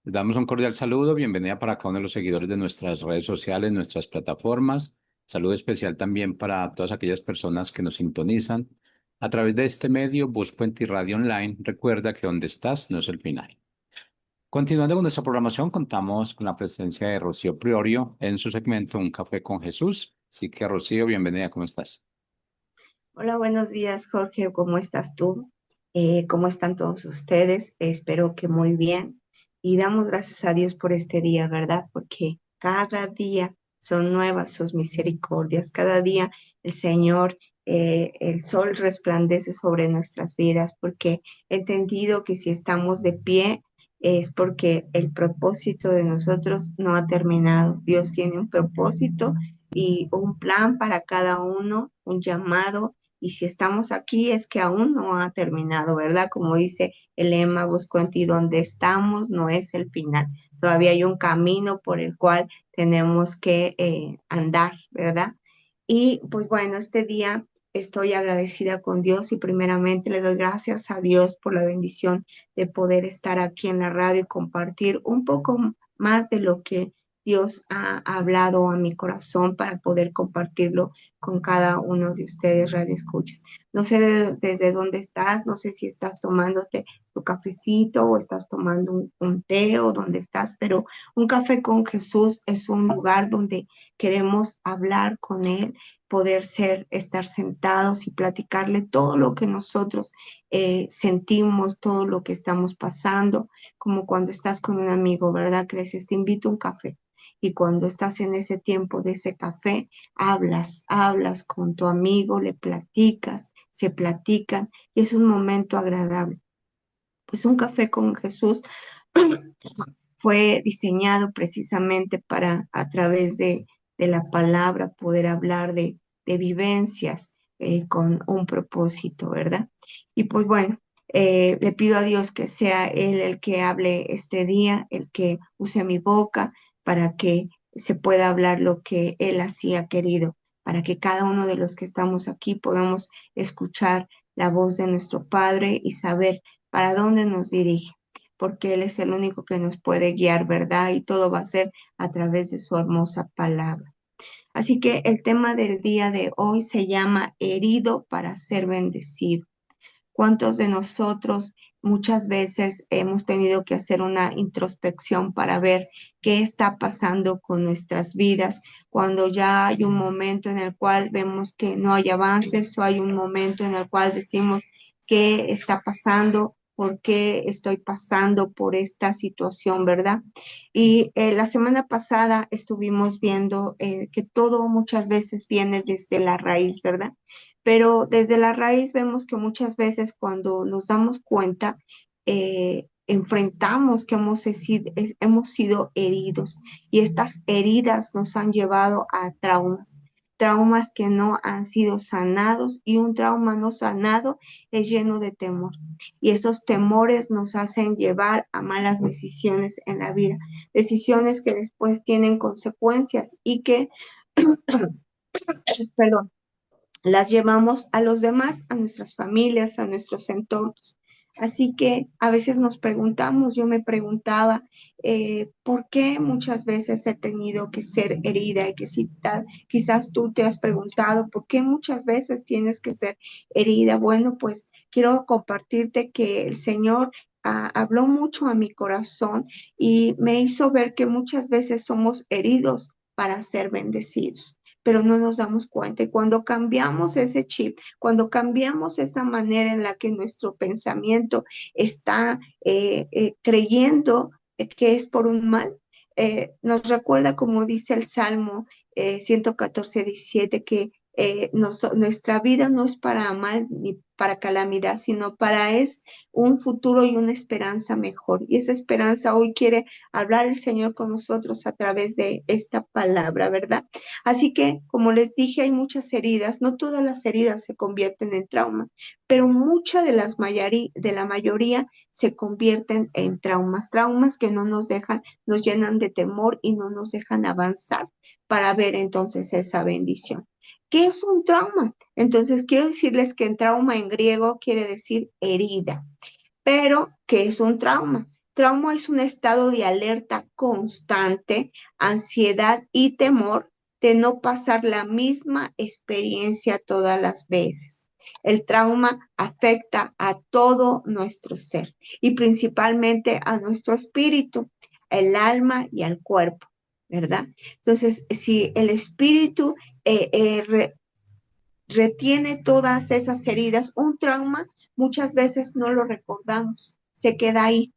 Les damos un cordial saludo, bienvenida para cada uno de los seguidores de nuestras redes sociales, nuestras plataformas. Saludo especial también para todas aquellas personas que nos sintonizan. A través de este medio, Buspuenti Radio Online, recuerda que donde estás no es el final. Continuando con nuestra programación, contamos con la presencia de Rocío Priorio en su segmento Un Café con Jesús. Así que, Rocío, bienvenida, ¿cómo estás? Hola, buenos días, Jorge. ¿Cómo estás tú? ¿Cómo están todos ustedes? Espero que muy bien. Y damos gracias a Dios por este día, ¿verdad? Porque cada día son nuevas sus misericordias. Cada día el Señor, el sol resplandece sobre nuestras vidas, porque he entendido que si estamos de pie es porque el propósito de nosotros no ha terminado. Dios tiene un propósito y un plan para cada uno, un llamado, y si estamos aquí es que aún no ha terminado, ¿verdad? Como dice el lema, busco en ti donde estamos, no es el final. Todavía hay un camino por el cual tenemos que andar, ¿verdad? Y pues bueno, este día estoy agradecida con Dios y primeramente le doy gracias a Dios por la bendición de poder estar aquí en la radio y compartir un poco más de lo que Dios ha hablado a mi corazón para poder compartirlo con cada uno de ustedes, Radio Escuchas. No sé desde dónde estás, no sé si estás tomándote tu cafecito o estás tomando un té o dónde estás, pero un café con Jesús es un lugar donde queremos hablar con Él, poder estar sentados y platicarle todo lo que nosotros sentimos, todo lo que estamos pasando, como cuando estás con un amigo, ¿verdad? Que le dices, te invito a un café. Y cuando estás en ese tiempo de ese café, hablas con tu amigo, le platicas, se platican y es un momento agradable. Pues un café con Jesús fue diseñado precisamente para a través de la palabra poder hablar de vivencias con un propósito, ¿verdad? Y pues bueno, le pido a Dios que sea Él el que hable este día, el que use mi boca para que se pueda hablar lo que Él así ha querido, para que cada uno de los que estamos aquí podamos escuchar la voz de nuestro Padre y saber para dónde nos dirige porque Él es el único que nos puede guiar, ¿verdad? Y todo va a ser a través de su hermosa palabra. Así que el tema del día de hoy se llama herido para ser bendecido. ¿Cuántos de nosotros muchas veces hemos tenido que hacer una introspección para ver qué está pasando con nuestras vidas cuando ya hay un momento en el cual vemos que no hay avances o hay un momento en el cual decimos qué está pasando? ¿Por qué estoy pasando por esta situación, verdad? Y la semana pasada estuvimos viendo que todo muchas veces viene desde la raíz, ¿verdad? Pero desde la raíz vemos que muchas veces cuando nos damos cuenta, enfrentamos que hemos sido heridos y estas heridas nos han llevado a traumas, traumas que no han sido sanados y un trauma no sanado es lleno de temor y esos temores nos hacen llevar a malas decisiones en la vida, decisiones que después tienen consecuencias y que, perdón, las llevamos a los demás, a nuestras familias, a nuestros entornos. Así que a veces nos preguntamos, yo me preguntaba, ¿por qué muchas veces he tenido que ser herida? Y que si tal, quizás tú te has preguntado, ¿por qué muchas veces tienes que ser herida? Bueno, pues quiero compartirte que el Señor habló mucho a mi corazón y me hizo ver que muchas veces somos heridos para ser bendecidos, pero no nos damos cuenta. Y cuando cambiamos ese chip, cuando cambiamos esa manera en la que nuestro pensamiento está creyendo que es por un mal, nos recuerda, como dice el Salmo 114, 17, que nuestra vida no es para mal ni para calamidad, sino para es un futuro y una esperanza mejor. Y esa esperanza hoy quiere hablar el Señor con nosotros a través de esta palabra, ¿verdad? Así que, como les dije, hay muchas heridas, no todas las heridas se convierten en trauma, pero mucha de la mayoría se convierten en traumas, traumas que no nos dejan, nos llenan de temor y no nos dejan avanzar para ver entonces esa bendición. ¿Qué es un trauma? Entonces, quiero decirles que en trauma en griego quiere decir herida, pero ¿qué es un trauma? Trauma es un estado de alerta constante, ansiedad y temor de no pasar la misma experiencia todas las veces. El trauma afecta a todo nuestro ser y principalmente a nuestro espíritu, el alma y al cuerpo, ¿verdad? Entonces, si el espíritu retiene todas esas heridas, un trauma muchas veces no lo recordamos, se queda ahí.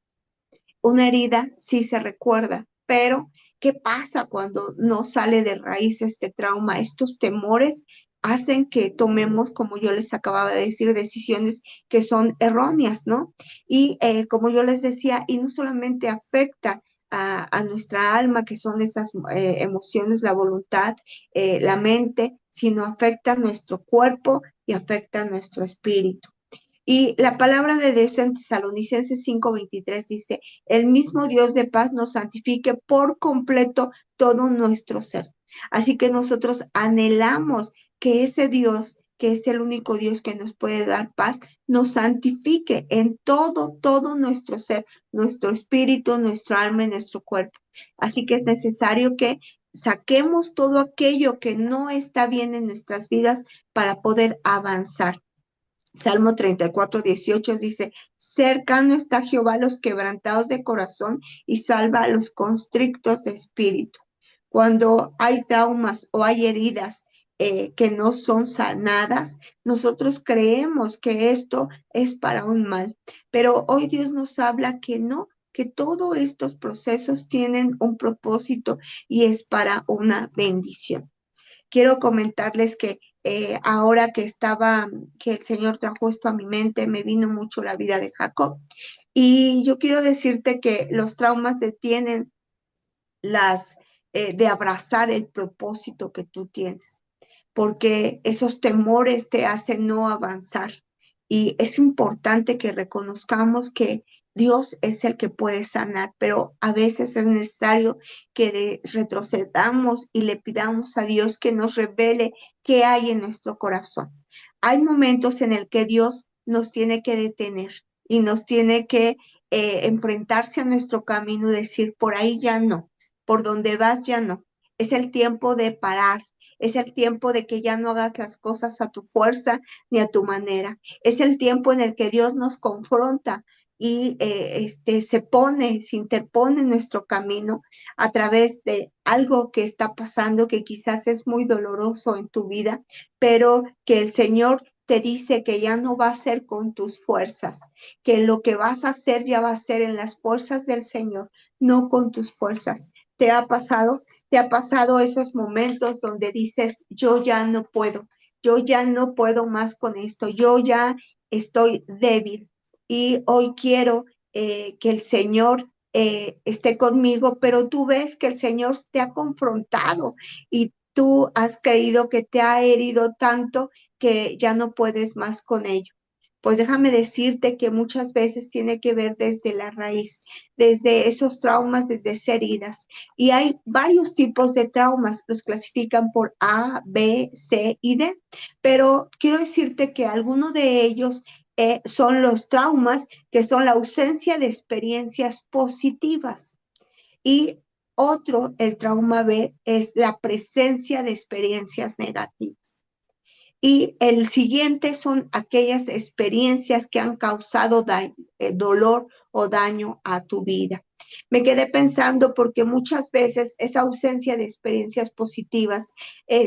Una herida sí se recuerda, pero ¿qué pasa cuando no sale de raíz este trauma? Estos temores hacen que tomemos, como yo les acababa de decir, decisiones que son erróneas, ¿no? Y como yo les decía, y no solamente afecta a nuestra alma, que son esas emociones, la voluntad, la mente, sino afecta a nuestro cuerpo y afecta a nuestro espíritu. Y la palabra de Dios en Tesalonicenses 5:23 dice, el mismo Dios de paz nos santifique por completo todo nuestro ser. Así que nosotros anhelamos que ese Dios, que es el único Dios que nos puede dar paz, nos santifique en todo nuestro ser, nuestro espíritu, nuestro alma y nuestro cuerpo. Así que es necesario que saquemos todo aquello que no está bien en nuestras vidas para poder avanzar. Salmo 34:18 dice, cercano está Jehová a los quebrantados de corazón y salva a los constrictos de espíritu. Cuando hay traumas o hay heridas que no son sanadas, nosotros creemos que esto es para un mal, pero hoy Dios nos habla que no, que todos estos procesos tienen un propósito y es para una bendición. Quiero comentarles que ahora que el Señor trajo esto a mi mente, me vino mucho la vida de Jacob. Y yo quiero decirte que los traumas detienen de abrazar el propósito que tú tienes, porque esos temores te hacen no avanzar. Y es importante que reconozcamos que Dios es el que puede sanar, pero a veces es necesario que retrocedamos y le pidamos a Dios que nos revele qué hay en nuestro corazón. Hay momentos en el que Dios nos tiene que detener y nos tiene que enfrentarse a nuestro camino y decir, por ahí ya no, por donde vas ya no. Es el tiempo de parar. Es el tiempo de que ya no hagas las cosas a tu fuerza ni a tu manera. Es el tiempo en el que Dios nos confronta y se interpone en nuestro camino a través de algo que está pasando que quizás es muy doloroso en tu vida, pero que el Señor te dice que ya no va a ser con tus fuerzas, que lo que vas a hacer ya va a ser en las fuerzas del Señor, no con tus fuerzas. ¿Te ha pasado? ¿Te ha pasado esos momentos donde dices, yo ya no puedo más con esto, yo ya estoy débil y hoy quiero que el Señor esté conmigo, pero tú ves que el Señor te ha confrontado y tú has creído que te ha herido tanto que ya no puedes más con ello? Pues déjame decirte que muchas veces tiene que ver desde la raíz, desde esos traumas, desde esas heridas. Y hay varios tipos de traumas, los clasifican por A, B, C y D, pero quiero decirte que algunos de ellos son los traumas, que son la ausencia de experiencias positivas. Y otro, el trauma B, es la presencia de experiencias negativas. Y el siguiente son aquellas experiencias que han causado dolor o daño a tu vida. Me quedé pensando porque muchas veces esa ausencia de experiencias positivas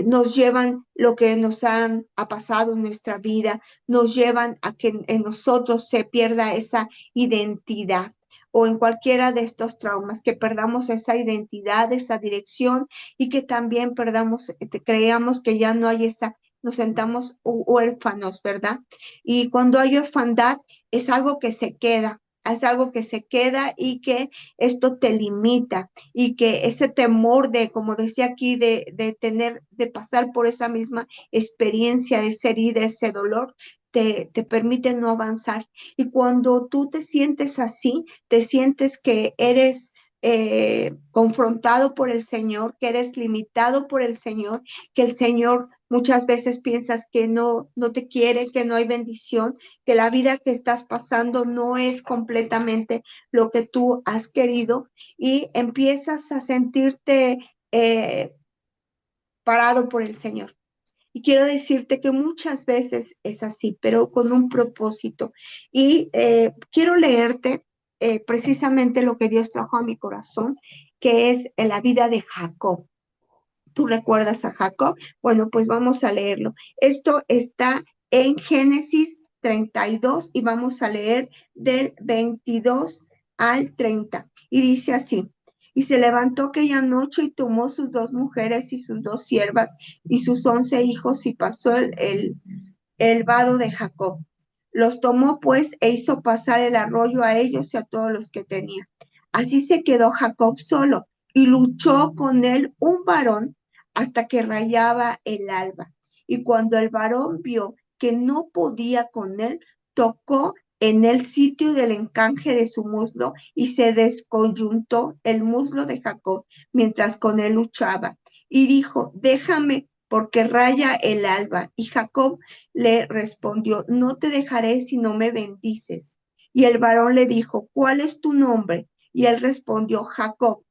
nos llevan lo que nos ha pasado en nuestra vida, nos llevan a que en nosotros se pierda esa identidad o en cualquiera de estos traumas, que perdamos esa identidad, esa dirección y que también creamos que ya no hay esa, nos sentamos huérfanos, ¿verdad? Y cuando hay orfandad es algo que se queda, es algo que se queda y que esto te limita y que ese temor de, como decía aquí, de pasar por esa misma experiencia, esa herida, ese dolor, te permite no avanzar. Y cuando tú te sientes así, te sientes que eres confrontado por el Señor, que eres limitado por el Señor, que el Señor muchas veces piensas que no te quiere, que no hay bendición, que la vida que estás pasando no es completamente lo que tú has querido y empiezas a sentirte parado por el Señor. Y quiero decirte que muchas veces es así, pero con un propósito. Y quiero leerte precisamente lo que Dios trajo a mi corazón, que es en la vida de Jacob. ¿Tú recuerdas a Jacob? Bueno, pues vamos a leerlo. Esto está en Génesis 32 y vamos a leer del 22 al 30. Y dice así. Y se levantó aquella noche y tomó sus dos mujeres y sus dos siervas y sus 11 hijos y pasó el vado de Jacob. Los tomó pues e hizo pasar el arroyo a ellos y a todos los que tenía. Así se quedó Jacob solo y luchó con él un varón hasta que rayaba el alba. Y cuando el varón vio que no podía con él, tocó en el sitio del encanje de su muslo y se descoyuntó el muslo de Jacob mientras con él luchaba. Y dijo, déjame porque raya el alba. Y Jacob le respondió, no te dejaré si no me bendices. Y el varón le dijo, ¿cuál es tu nombre? Y él respondió, Jacob.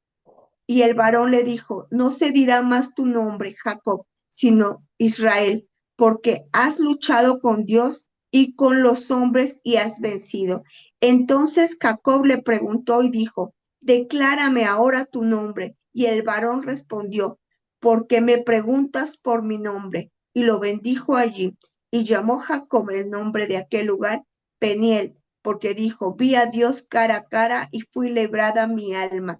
Y el varón le dijo, no se dirá más tu nombre, Jacob, sino Israel, porque has luchado con Dios y con los hombres y has vencido. Entonces Jacob le preguntó y dijo, declárame ahora tu nombre. Y el varón respondió, porque me preguntas por mi nombre. Y lo bendijo allí. Y llamó Jacob el nombre de aquel lugar Peniel, porque dijo, vi a Dios cara a cara y fui librada mi alma.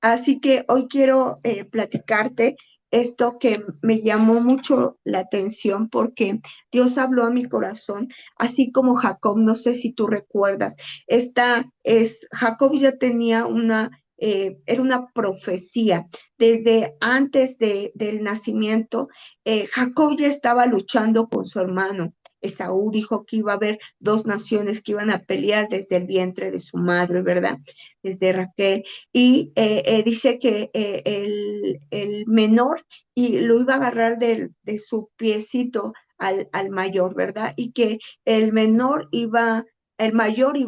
Así que hoy quiero platicarte esto que me llamó mucho la atención porque Dios habló a mi corazón, así como Jacob, no sé si tú recuerdas, Jacob ya tenía era una profecía. Desde antes del nacimiento, Jacob ya estaba luchando con su hermano. Esaú dijo que iba a haber dos naciones que iban a pelear desde el vientre de su madre, ¿verdad? Desde Raquel y dice que el menor y lo iba a agarrar de su piecito al mayor, ¿verdad? Y que el mayor iba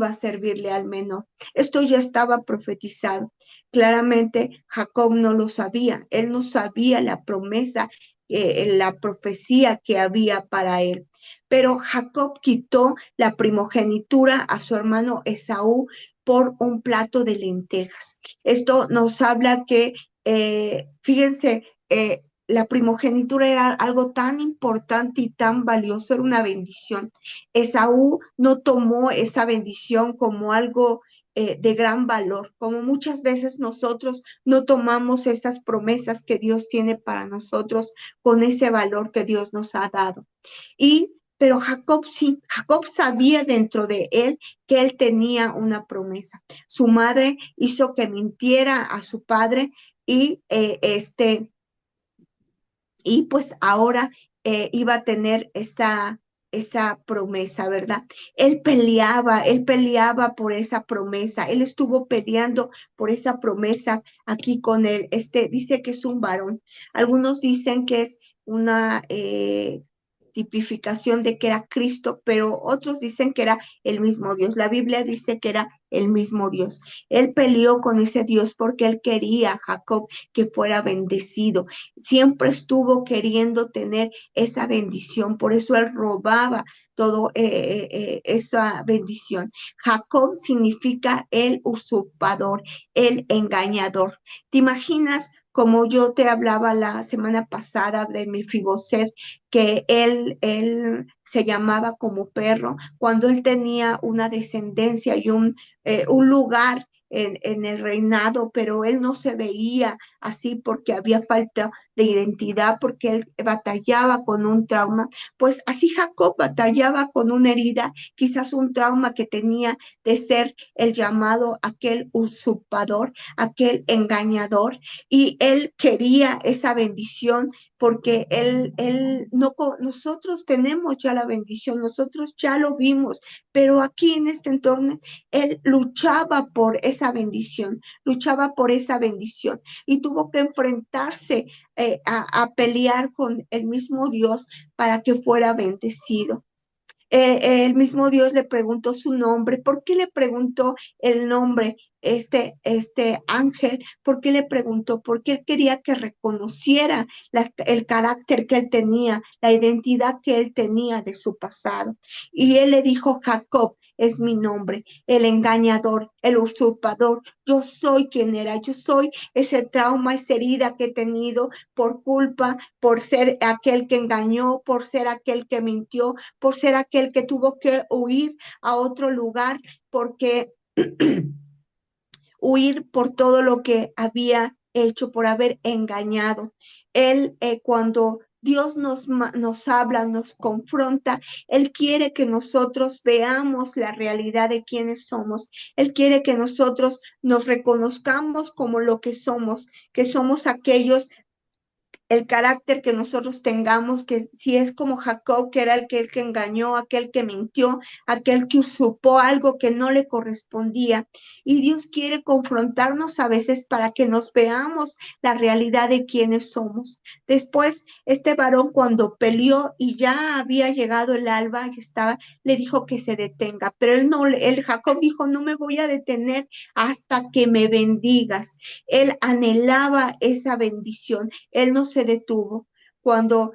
a servirle al menor. Esto ya estaba profetizado. Claramente Jacob no lo sabía, él no sabía la promesa, la profecía que había para él. Pero Jacob quitó la primogenitura a su hermano Esaú por un plato de lentejas. Esto nos habla que, fíjense, la primogenitura era algo tan importante y tan valioso, era una bendición. Esaú no tomó esa bendición como algo de gran valor, como muchas veces nosotros no tomamos esas promesas que Dios tiene para nosotros con ese valor que Dios nos ha dado. Pero Jacob sí, Jacob sabía dentro de él que él tenía una promesa. Su madre hizo que mintiera a su padre y y pues ahora iba a tener esa promesa, ¿verdad? Él peleaba por esa promesa, él estuvo peleando por esa promesa aquí con él. Dice que es un varón. Algunos dicen que es una tipificación de que era Cristo, pero otros dicen que era el mismo Dios. La Biblia dice que era el mismo Dios. Él peleó con ese Dios porque él quería a Jacob que fuera bendecido. Siempre estuvo queriendo tener esa bendición, por eso él robaba todo esa bendición. Jacob significa el usurpador, el engañador. ¿Te imaginas? Como yo te hablaba la semana pasada de Mefiboset, que él se llamaba como perro, cuando él tenía una descendencia y un lugar en el reinado, pero él no se veía así porque había falta de identidad, porque él batallaba con un trauma, pues así Jacob batallaba con una herida, quizás un trauma que tenía de ser el llamado aquel usurpador, aquel engañador, y él quería esa bendición porque él no, nosotros tenemos ya la bendición, nosotros ya lo vimos, pero aquí en este entorno él luchaba por esa bendición, luchaba por esa bendición y tuvo que enfrentarse a pelear con el mismo Dios para que fuera bendecido. El mismo Dios le preguntó su nombre. ¿Por qué le preguntó el nombre este ángel? ¿Por qué le preguntó? Porque él quería que reconociera el carácter que él tenía, la identidad que él tenía de su pasado. Y él le dijo, Jacob es mi nombre, el engañador, el usurpador. Yo soy quien era, yo soy ese trauma, esa herida que he tenido por culpa, por ser aquel que engañó, por ser aquel que mintió, por ser aquel que tuvo que huir a otro lugar, porque huir por todo lo que había hecho, por haber engañado. Él, cuando Dios nos habla, nos confronta, Él quiere que nosotros veamos la realidad de quiénes somos. Él quiere que nosotros nos reconozcamos como lo que somos aquellos el carácter que nosotros tengamos, que si es como Jacob, que era aquel que engañó, aquel que mintió, aquel que usurpó algo que no le correspondía. Y Dios quiere confrontarnos a veces para que nos veamos la realidad de quiénes somos. Después, este varón cuando peleó y ya había llegado el alba y estaba, le dijo que se detenga, pero él no, el Jacob dijo, no me voy a detener hasta que me bendigas. Él anhelaba esa bendición, él no se detuvo. Cuando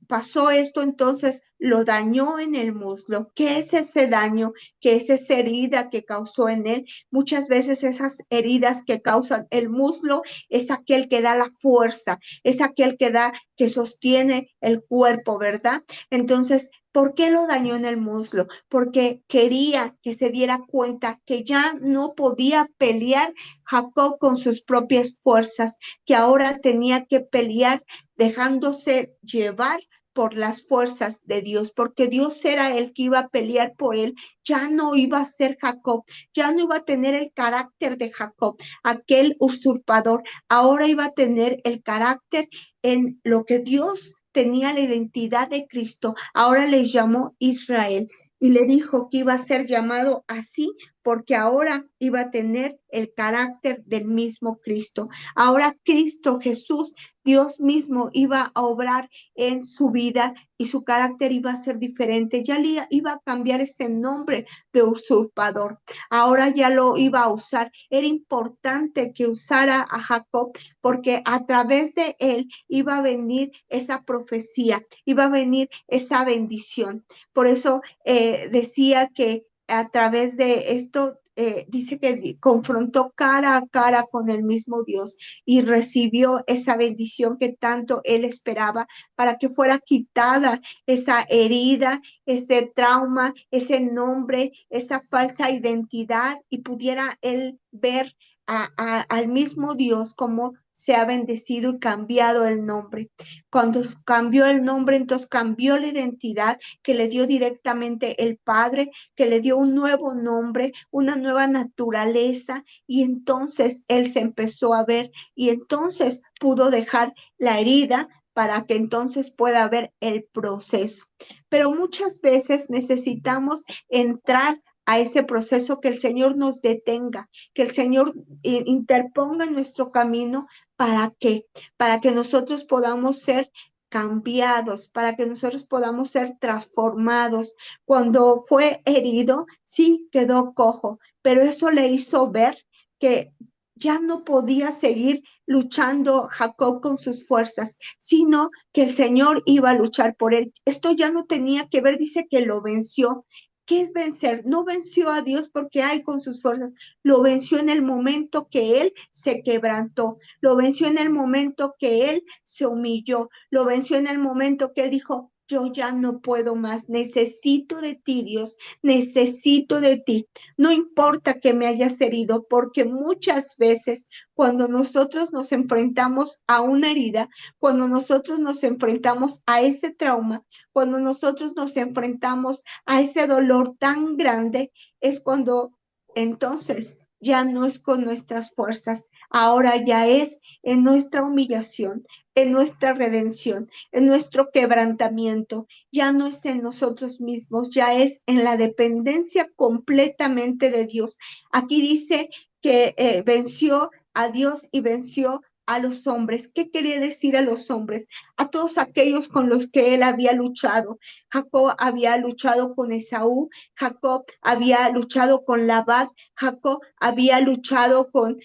pasó esto, entonces lo dañó en el muslo. ¿Qué es ese daño? ¿Qué es esa herida que causó en él? Muchas veces esas heridas que causan el muslo es aquel que da la fuerza, es aquel que da, que sostiene el cuerpo, ¿verdad? Entonces, ¿por qué lo dañó en el muslo? Porque quería que se diera cuenta que ya no podía pelear Jacob con sus propias fuerzas, que ahora tenía que pelear dejándose llevar por las fuerzas de Dios, porque Dios era el que iba a pelear por él, ya no iba a ser Jacob, ya no iba a tener el carácter de Jacob, aquel usurpador, ahora iba a tener el carácter en lo que Dios tenía la identidad de Cristo, ahora les llamó Israel y le dijo que iba a ser llamado así porque ahora iba a tener el carácter del mismo Cristo. Ahora Cristo Jesús, Dios mismo, iba a obrar en su vida y su carácter iba a ser diferente. Ya le iba a cambiar ese nombre de usurpador. Ahora ya lo iba a usar. Era importante que usara a Jacob porque a través de él iba a venir esa profecía, iba a venir esa bendición. Por eso decía que a través de esto dice que confrontó cara a cara con el mismo Dios y recibió esa bendición que tanto él esperaba para que fuera quitada esa herida, ese trauma, ese nombre, esa falsa identidad y pudiera él ver al mismo Dios como se ha bendecido y cambiado el nombre. Cuando cambió el nombre, entonces cambió la identidad que le dio directamente el Padre, que le dio un nuevo nombre, una nueva naturaleza, y entonces él se empezó a ver y entonces pudo dejar la herida para que entonces pueda haber el proceso. Pero muchas veces necesitamos entrar a ese proceso, que el Señor nos detenga, que el Señor interponga en nuestro camino. ¿Para qué? Para que nosotros podamos ser cambiados, para que nosotros podamos ser transformados. Cuando fue herido, sí quedó cojo, pero eso le hizo ver que ya no podía seguir luchando Jacob con sus fuerzas, sino que el Señor iba a luchar por él. Esto ya no tenía que ver, dice que lo venció. ¿Qué es vencer? No venció a Dios porque hay con sus fuerzas, lo venció en el momento que él se quebrantó, lo venció en el momento que él se humilló, lo venció en el momento que él dijo, yo ya no puedo más, necesito de ti, Dios, necesito de ti. No importa que me hayas herido, porque muchas veces cuando nosotros nos enfrentamos a una herida, cuando nosotros nos enfrentamos a ese trauma, cuando nosotros nos enfrentamos a ese dolor tan grande, es cuando entonces ya no es con nuestras fuerzas, ahora ya es en nuestra humillación, en nuestra redención, en nuestro quebrantamiento, ya no es en nosotros mismos, ya es en la dependencia completamente de Dios. Aquí dice que venció a Dios y venció a los hombres. ¿Qué quería decir a los hombres? A todos aquellos con los que él había luchado. Jacob había luchado con Esaú, Jacob había luchado con Labán, Jacob había luchado con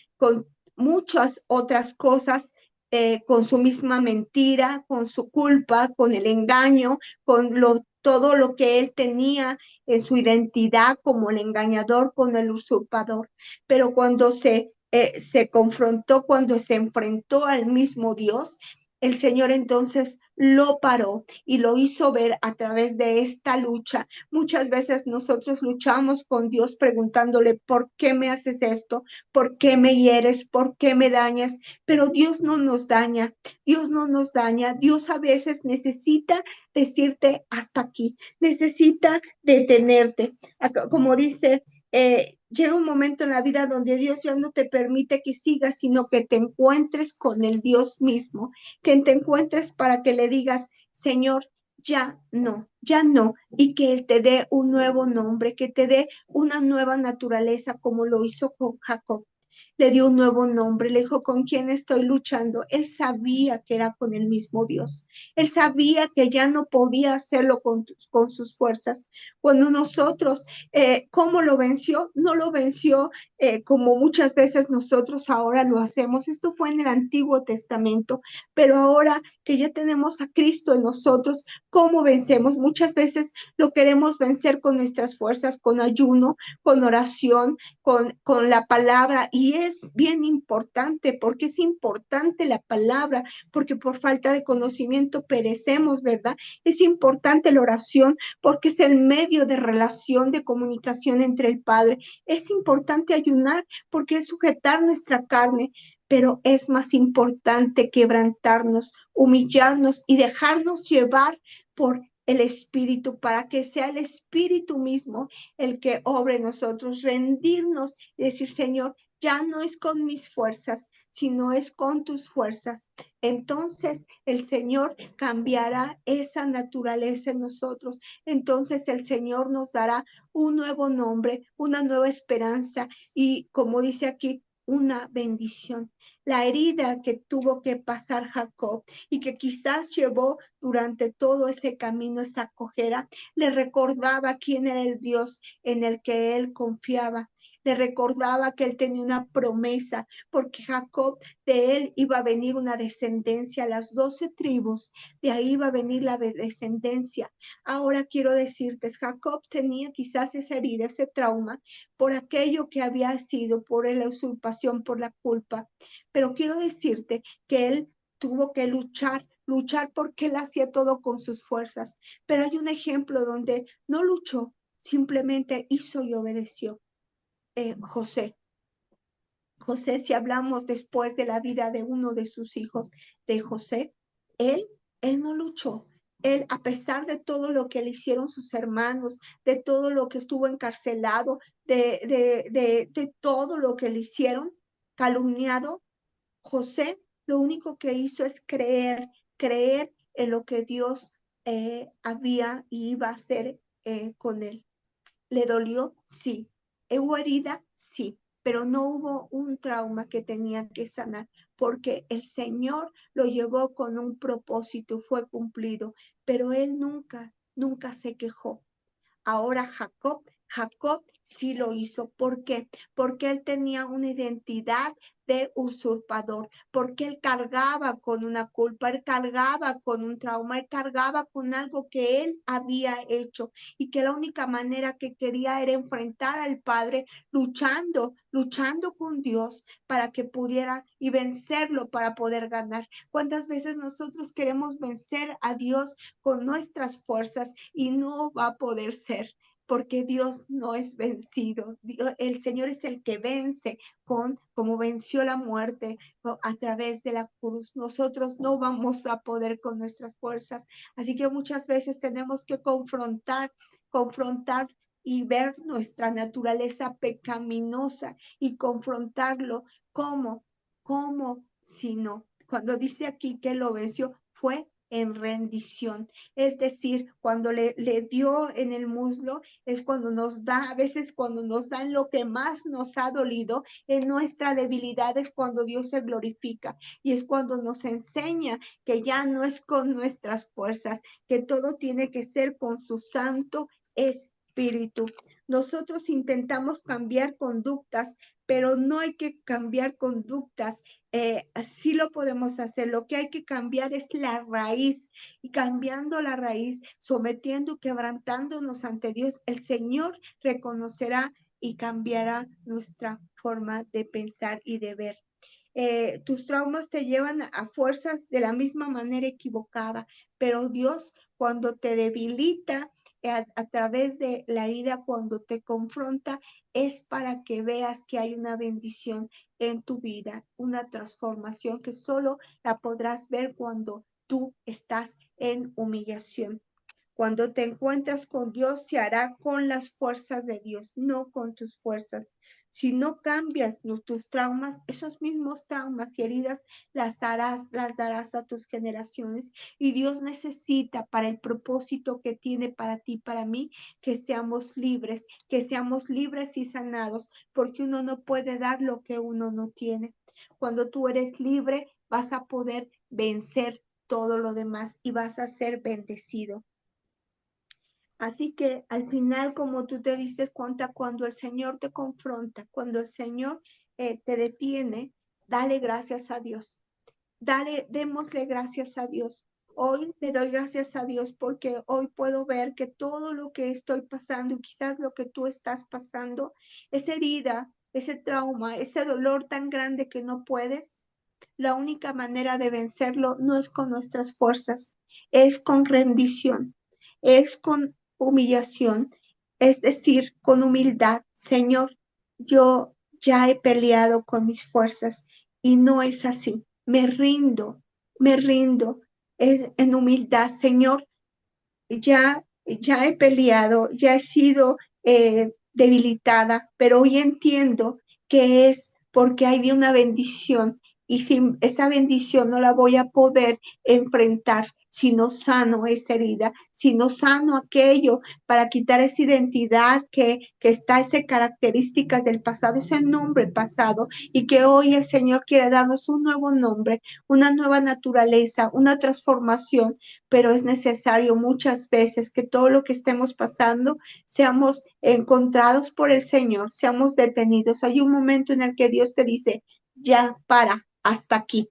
muchas otras cosas, con su misma mentira, con su culpa, con el engaño, todo lo que él tenía en su identidad como el engañador, con el usurpador. Pero cuando se confrontó, cuando se enfrentó al mismo Dios, el Señor entonces lo paró y lo hizo ver a través de esta lucha. Muchas veces nosotros luchamos con Dios preguntándole, ¿por qué me haces esto? ¿Por qué me hieres? ¿Por qué me dañas? Pero Dios no nos daña, Dios no nos daña. Dios a veces necesita decirte hasta aquí, necesita detenerte. Como dice, llega un momento en la vida donde Dios ya no te permite que sigas, sino que te encuentres con el Dios mismo, que te encuentres para que le digas, Señor, ya no, y que Él te dé un nuevo nombre, que te dé una nueva naturaleza, como lo hizo con Jacob. Le dio un nuevo nombre, le dijo, ¿con quién estoy luchando? Él sabía que era con el mismo Dios. Él sabía que ya no podía hacerlo con sus fuerzas. Cuando nosotros, ¿cómo lo venció? No lo venció como muchas veces nosotros ahora lo hacemos. Esto fue en el Antiguo Testamento, pero ahora que ya tenemos a Cristo en nosotros, ¿cómo vencemos? Muchas veces lo queremos vencer con nuestras fuerzas, con ayuno, con oración, con la palabra. Y es bien importante, porque es importante la palabra, porque por falta de conocimiento perecemos, ¿verdad? Es importante la oración, porque es el medio de relación, de comunicación entre el Padre. Es importante ayunar, porque es sujetar nuestra carne, pero es más importante quebrantarnos, humillarnos y dejarnos llevar por el Espíritu, para que sea el Espíritu mismo el que obre en nosotros, rendirnos y decir, Señor, ya no es con mis fuerzas, sino es con tus fuerzas. Entonces el Señor cambiará esa naturaleza en nosotros. Entonces el Señor nos dará un nuevo nombre, una nueva esperanza y, como dice aquí, una bendición. La herida que tuvo que pasar Jacob y que quizás llevó durante todo ese camino, esa cojera, le recordaba quién era el Dios en el que él confiaba. Le recordaba que él tenía una promesa, porque Jacob, de él iba a venir una descendencia, las 12 tribus, de ahí iba a venir la descendencia. Ahora quiero decirte, Jacob tenía quizás esa herida, ese trauma, por aquello que había sido, por la usurpación, por la culpa. Pero quiero decirte que él tuvo que luchar porque él hacía todo con sus fuerzas. Pero hay un ejemplo donde no luchó, simplemente hizo y obedeció. José. José, si hablamos después de la vida de uno de sus hijos, de José, él, él no luchó. Él, a pesar de todo lo que le hicieron sus hermanos, de todo lo que estuvo encarcelado, de todo lo que le hicieron, calumniado, José lo único que hizo es creer en lo que Dios había y iba a hacer con él. ¿Le dolió? Sí. ¿Hubo herida? Sí. Pero no hubo un trauma que tenía que sanar, porque el Señor lo llevó con un propósito, fue cumplido, pero él nunca se quejó. Ahora Jacob sí lo hizo. ¿Por qué? Porque él tenía una identidad de usurpador, porque él cargaba con una culpa, él cargaba con un trauma, él cargaba con algo que él había hecho y que la única manera que quería era enfrentar al Padre luchando con Dios para que pudiera y vencerlo para poder ganar. ¿Cuántas veces nosotros queremos vencer a Dios con nuestras fuerzas y no va a poder ser? Porque Dios no es vencido. Dios, el Señor es el que vence como venció la muerte a través de la cruz. Nosotros no vamos a poder con nuestras fuerzas. Así que muchas veces tenemos que confrontar y ver nuestra naturaleza pecaminosa y confrontarlo. ¿Cómo? ¿Cómo si no? Cuando dice aquí que lo venció, fue en rendición. Es decir, cuando le dio en el muslo, es cuando nos da, a veces cuando nos dan lo que más nos ha dolido, en nuestra debilidad es cuando Dios se glorifica y es cuando nos enseña que ya no es con nuestras fuerzas, que todo tiene que ser con su Santo Espíritu. Nosotros intentamos cambiar conductas, pero no hay que cambiar conductas. Así lo podemos hacer. Lo que hay que cambiar es la raíz y cambiando la raíz, sometiendo, quebrantándonos ante Dios, el Señor reconocerá y cambiará nuestra forma de pensar y de ver. Tus traumas te llevan a fuerzas de la misma manera equivocada, pero Dios cuando te debilita a través de la herida, cuando te confronta, es para que veas que hay una bendición en tu vida, una transformación que solo la podrás ver cuando tú estás en humillación. Cuando te encuentras con Dios, se hará con las fuerzas de Dios, no con tus fuerzas. Si no cambias tus traumas, esos mismos traumas y heridas las darás a tus generaciones. Y Dios necesita para el propósito que tiene para ti, para mí, que seamos libres y sanados, porque uno no puede dar lo que uno no tiene. Cuando tú eres libre, vas a poder vencer todo lo demás y vas a ser bendecido. Así que al final, como tú te diste cuenta, cuando el Señor te confronta, cuando el Señor te detiene, dale gracias a Dios. Démosle gracias a Dios. Hoy le doy gracias a Dios porque hoy puedo ver que todo lo que estoy pasando y quizás lo que tú estás pasando, esa herida, ese trauma, ese dolor tan grande que no puedes, la única manera de vencerlo no es con nuestras fuerzas, es con rendición, es con humillación, es decir, con humildad. Señor, yo ya he peleado con mis fuerzas y no es así. Me rindo. Es en humildad, Señor, ya he peleado, ya he sido debilitada, pero hoy entiendo que es porque hay una bendición y sin esa bendición no la voy a poder enfrentar si no sano esa herida, si no sano aquello para quitar esa identidad que está, esas características del pasado, ese nombre pasado y que hoy el Señor quiere darnos un nuevo nombre, una nueva naturaleza, una transformación, pero es necesario muchas veces que todo lo que estemos pasando seamos encontrados por el Señor, seamos detenidos. Hay un momento en el que Dios te dice, ya para, hasta aquí.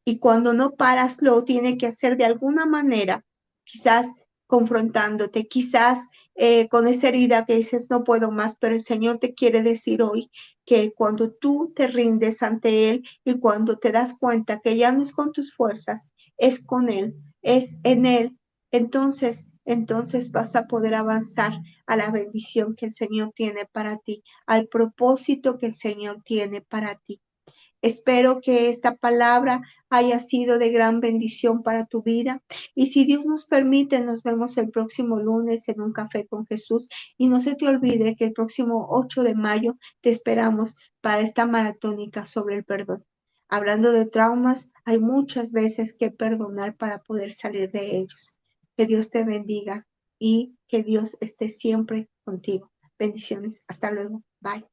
Y cuando no paras, lo tiene que hacer de alguna manera, quizás confrontándote, quizás con esa herida que dices, no puedo más, pero el Señor te quiere decir hoy que cuando tú te rindes ante Él y cuando te das cuenta que ya no es con tus fuerzas, es con Él, es en Él, entonces vas a poder avanzar a la bendición que el Señor tiene para ti, al propósito que el Señor tiene para ti. Espero que esta palabra haya sido de gran bendición para tu vida. Y si Dios nos permite, nos vemos el próximo lunes en un café con Jesús. Y no se te olvide que el próximo 8 de mayo te esperamos para esta maratónica sobre el perdón. Hablando de traumas, hay muchas veces que perdonar para poder salir de ellos. Que Dios te bendiga y que Dios esté siempre contigo. Bendiciones. Hasta luego. Bye.